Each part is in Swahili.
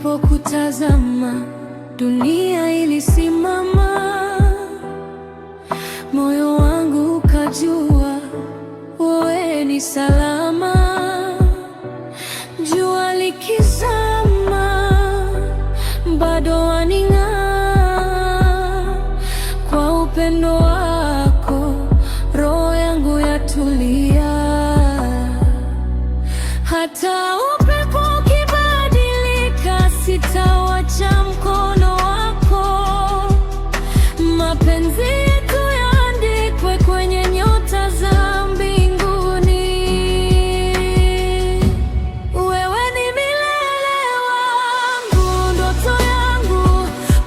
nilipokutazama, dunia ilisimama, moyo wangu ukajua wewe ni salama. Jua likizama, bado waning'aa, kwa upendo wako roho yangu yatulia. Hata upepo ukibadilika, sitawacha mkono wako. Mapenzi yetu yaandikwe kwenye nyota za mbinguni. Wewe ni milele wangu, ndoto yangu,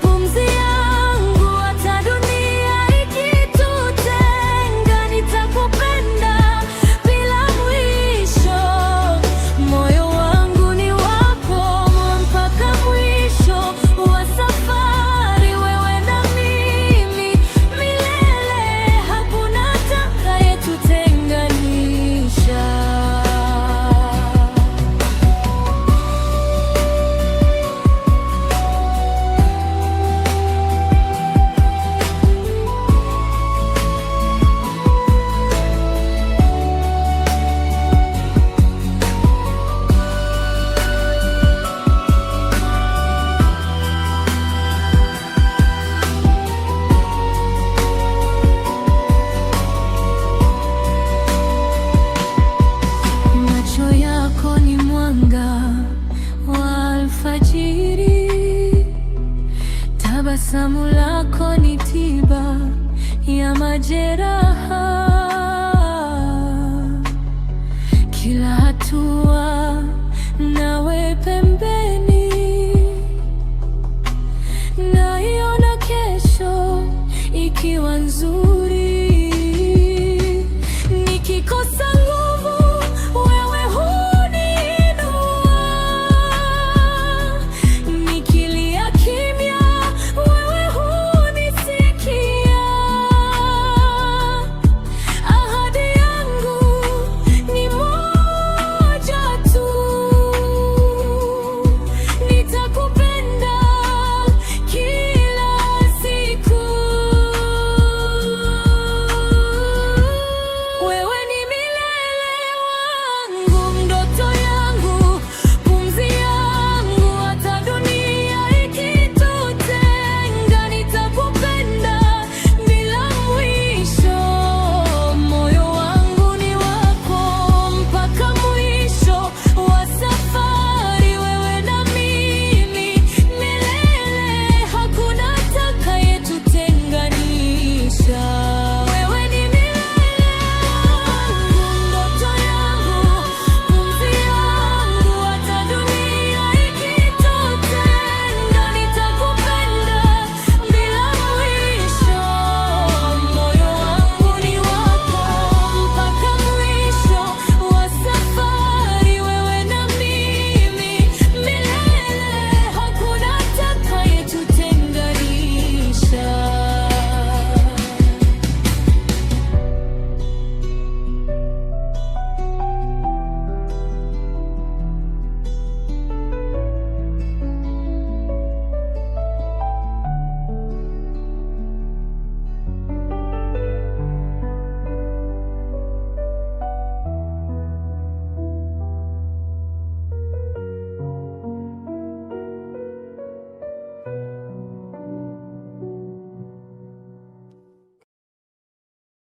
pumzi yangu. Hata dunia ikitutenga, nitakupenda bila mwisho. Moyo wangu ni wako mpaka mwisho wa safari. Wewe na mimi milele, hakuna atakayetutenganisha. Macho yako ni mwanga wa alfajiri, tabasamu lako ni tiba ya majeraha. Kila hatua nawe pembeni